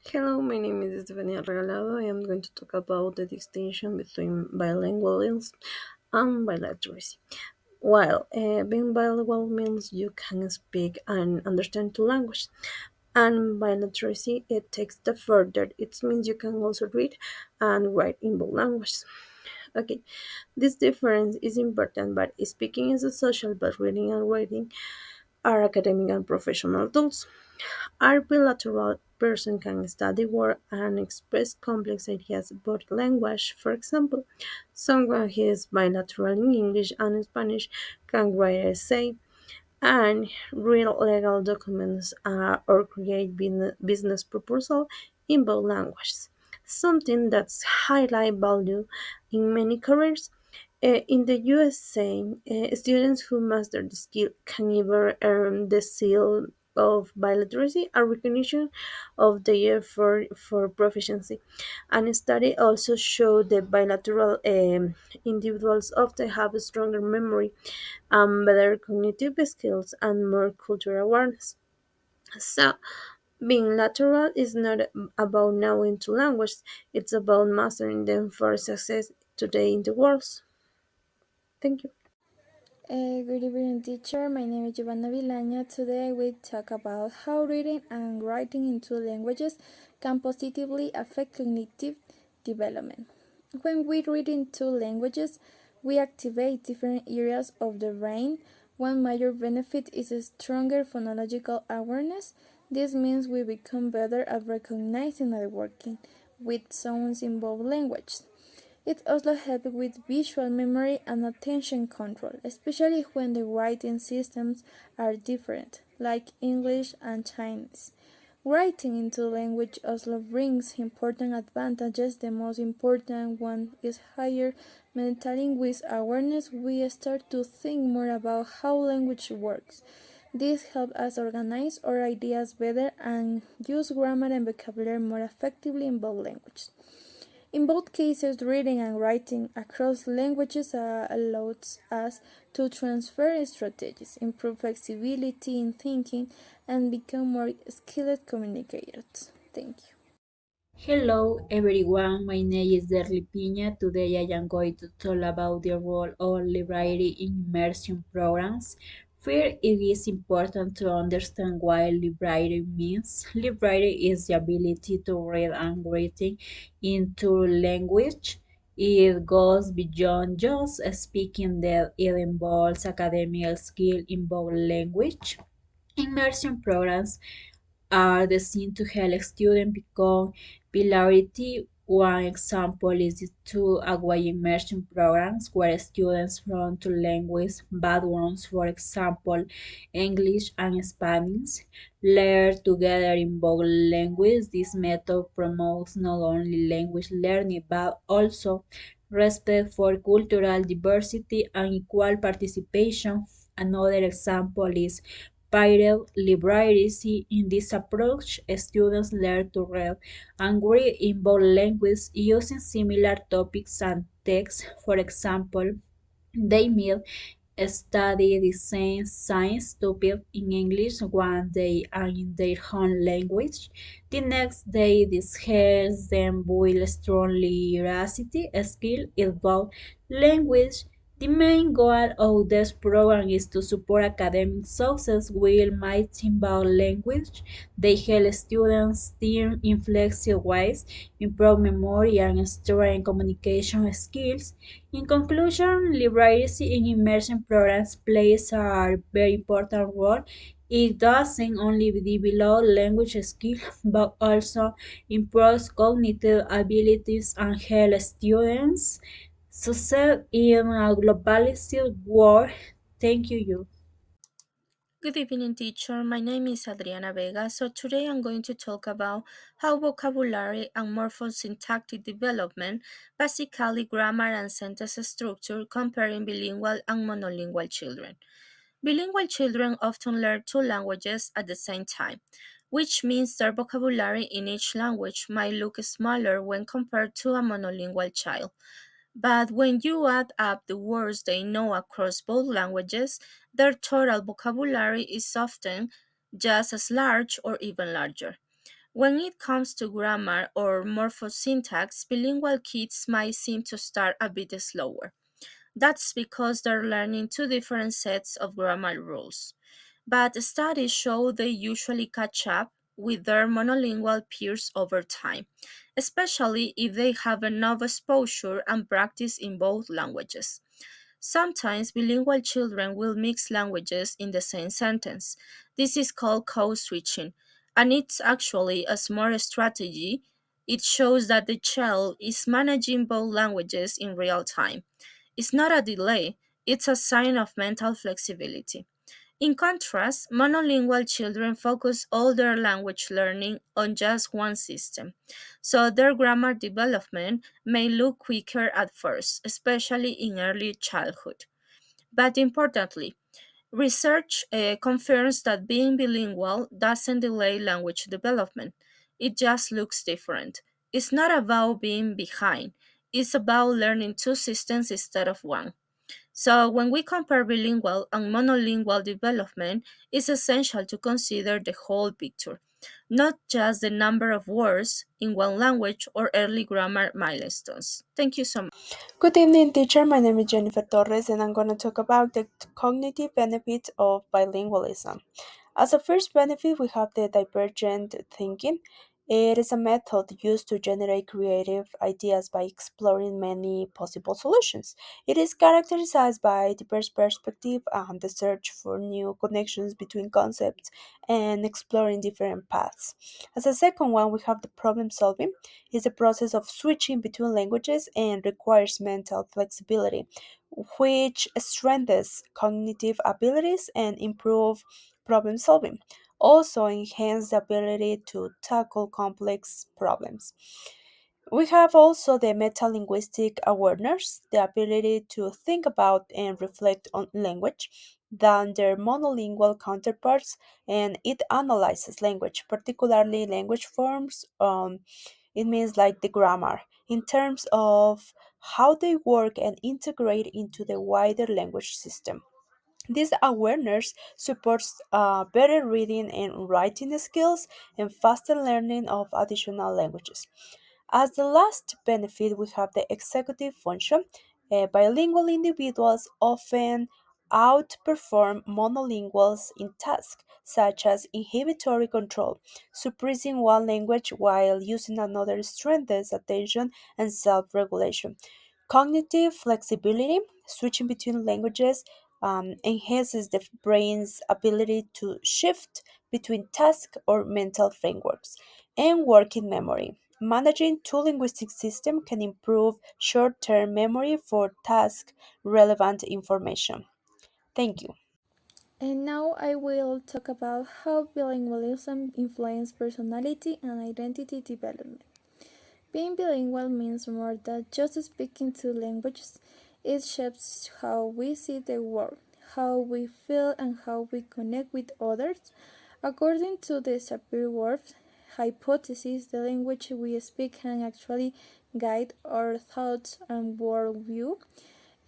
Hello, my name is Estefania Regalado. I am going to talk about the distinction between bilingualism and bilateralism. While being bilingual means you can speak and understand two languages, and bilateralism it takes the further. It means you can also read and write in both languages. Okay, this difference is important, but speaking is a social, but reading and writing are academic and professional tools. Our bilateral person can study word and express complex ideas about language. For example, someone who is bilateral in English and Spanish can write an essay and read legal documents or create business proposal in both languages. Something that's highlight value in many careers. In the USA, students who master the skill can either earn the seal of bilaterality and recognition of their effort for proficiency. And study also show that bilateral individuals often have a stronger memory, better cognitive skills, and more cultural awareness. So, being lateral is not about knowing two languages; it's about mastering them for success today in the world. Thank you. Good evening, teacher. My name is Giovanna Villaña. Today we talk about how reading and writing in two languages can positively affect cognitive development. When we read in two languages, we activate different areas of the brain. One major benefit is a stronger phonological awareness. This means we become better at recognizing and working with sounds in both languages. It also helps with visual memory and attention control, especially when the writing systems are different, like English and Chinese. Writing into language also brings important advantages. The most important one is higher metalinguistic awareness. We start to think more about how language works. This helps us organize our ideas better and use grammar and vocabulary more effectively in both languages. In both cases, reading and writing across languages allows us to transfer strategies, improve flexibility in thinking, and become more skilled communicators. Thank you. Hello everyone, my name is Derly Piña. Today I am going to talk about the role of library in immersion programs. First, it is important to understand what library means. Library is the ability to read and writing into language. It goes beyond just speaking that it involves academic skill in both language. Immersion programs are designed to help students become bilingual. One example is the two Agua immersion programs where students from two language backgrounds, for example, English and Spanish, learn together in both languages. This method promotes not only language learning but also respect for cultural diversity and equal participation. Another example is Pirate literacy. In this approach, students learn to read and read in both languages using similar topics and texts. For example, they meet study the same science topic in English one day and in their home language. The next day, this helps them build strong literacy skill in both language. The main goal of this program is to support academic success while maintaining both language. They help students learn in flexible ways, improve memory, and strengthen communication skills. In conclusion, literacy in immersion programs plays a very important role. It doesn't only develop language skills but also improves cognitive abilities and helps students succeed in a globalized world. Thank you. Good evening, teacher. My name is Adriana Vega. So today I'm going to talk about how vocabulary and morphosyntactic development, basically grammar and sentence structure, comparing bilingual and monolingual children. Bilingual children often learn two languages at the same time, which means their vocabulary in each language might look smaller when compared to a monolingual child. But when you add up the words they know across both languages, their total vocabulary is often just as large or even larger. When it comes to grammar or morphosyntax, bilingual kids might seem to start a bit slower. That's because they're learning two different sets of grammar rules. But studies show they usually catch up with their monolingual peers over time, especially if they have enough exposure and practice in both languages. Sometimes bilingual children will mix languages in the same sentence. This is called code switching, and it's actually a smart strategy. It shows that the child is managing both languages in real time. It's not a delay, it's a sign of mental flexibility. In contrast, monolingual children focus all their language learning on just one system, so their grammar development may look quicker at first, especially in early childhood. But importantly, research confirms that being bilingual doesn't delay language development, it just looks different. It's not about being behind, it's about learning two systems instead of one. So, when we compare bilingual and monolingual development, it's essential to consider the whole picture, not just the number of words in one language or early grammar milestones. Thank you so much. Good evening, teacher. My name is Jennifer Torres, and I'm going to talk about the cognitive benefits of bilingualism. As a first benefit, we have the divergent thinking. It is a method used to generate creative ideas by exploring many possible solutions. It is characterized by diverse perspective and the search for new connections between concepts and exploring different paths. As a second one, we have the problem solving. It's a process of switching between languages and requires mental flexibility, which strengthens cognitive abilities and improve problem solving. Also enhance the ability to tackle complex problems. We have also the metalinguistic awareness, the ability to think about and reflect on language than their monolingual counterparts, and it analyzes language, particularly language forms. It means like the grammar, in terms of how they work and integrate into the wider language system. This awareness supports better reading and writing skills and faster learning of additional languages. As the last benefit, we have the executive function. Bilingual individuals often outperform monolinguals in tasks such as inhibitory control. Suppressing one language while using another strengthens attention and self regulation. Cognitive flexibility, switching between languages, enhances the brain's ability to shift between tasks or mental frameworks. And working memory. Managing two linguistic systems can improve short term memory for task relevant information. Thank you. And now I will talk about how bilingualism influences personality and identity development. Being bilingual means more than just speaking two languages. It shapes how we see the world, how we feel, and how we connect with others. According to the Sapir-Whorf hypothesis, the language we speak can actually guide our thoughts and worldview.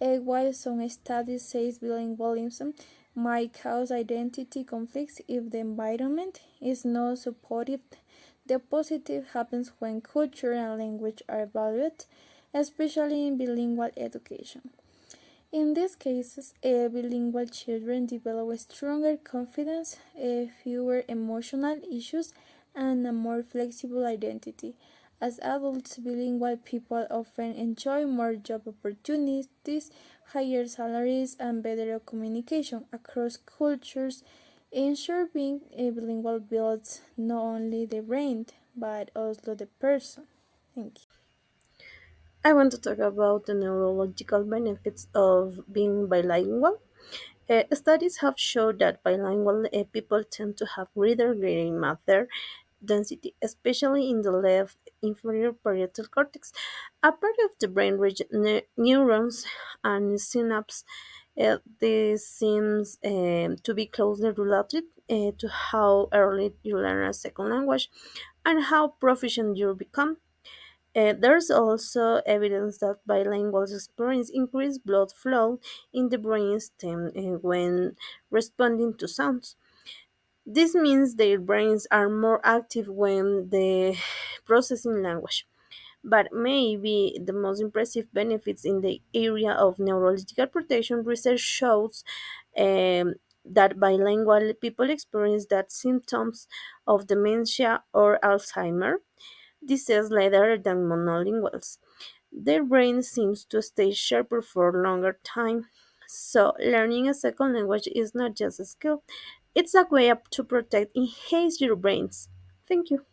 While some studies say bilingualism might cause identity conflicts if the environment is not supportive, the positive happens when culture and language are valued, especially in bilingual education. In these cases, bilingual children develop a stronger confidence, fewer emotional issues, and a more flexible identity. As adults, bilingual people often enjoy more job opportunities, higher salaries, and better communication across cultures. In short, being bilingual builds not only the brain but also the person. Thank you. I want to talk about the neurological benefits of being bilingual. Studies have shown that bilingual people tend to have greater gray matter density, especially in the left inferior parietal cortex, a part of the brain region, neurons and synapses. This seems to be closely related to how early you learn a second language and how proficient you become. There's also evidence that bilinguals experience increased blood flow in the brainstem when responding to sounds. This means their brains are more active when they processing language. But maybe the most impressive benefits in the area of neurological protection research shows that bilingual people experience that symptoms of dementia or Alzheimer disease later than monolinguals. Their brain seems to stay sharper for a longer time. So, learning a second language is not just a skill, it's a way up to protect enhance your brains. Thank you.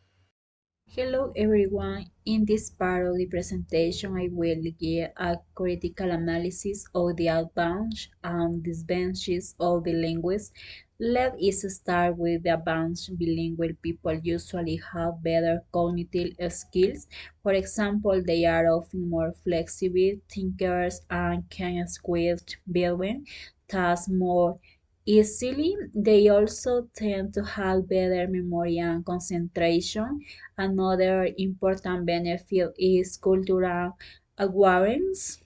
Hello everyone. In this part of the presentation, I will give a critical analysis of the advantages and disadvantages of bilinguals. Let us start with the advantage. Bilingual people usually have better cognitive skills. For example, they are often more flexible thinkers and can switch between tasks more easily. They also tend to have better memory and concentration. Another important benefit is cultural awareness.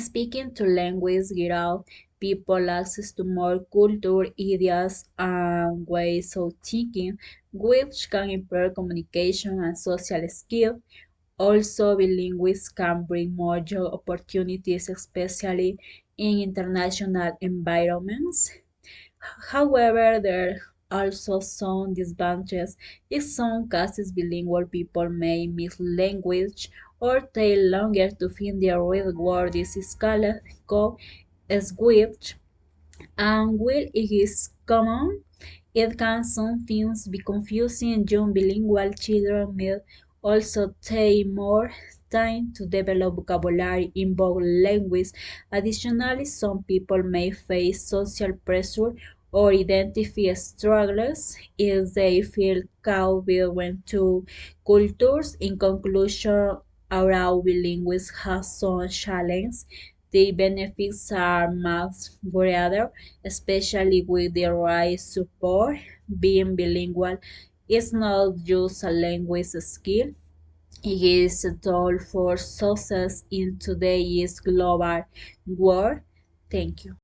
Speaking to language gives people access to more culture, ideas, and ways of thinking, which can improve communication and social skills. Also, bilinguals can bring more job opportunities, especially in international environments. However, there are also some disadvantages. In some cases, bilingual people may miss language or take longer to find the real word is scala code switch, and while it is common, it can sometimes be confusing. Young bilingual children may also take more time to develop vocabulary in both languages. Additionally, some people may face social pressure or identity struggles if they feel caught between two cultures. In conclusion, our bilinguals have some challenges. The benefits are much greater, especially with the right support. Being bilingual is not just a language skill, it is a tool for success in today's global world. Thank you.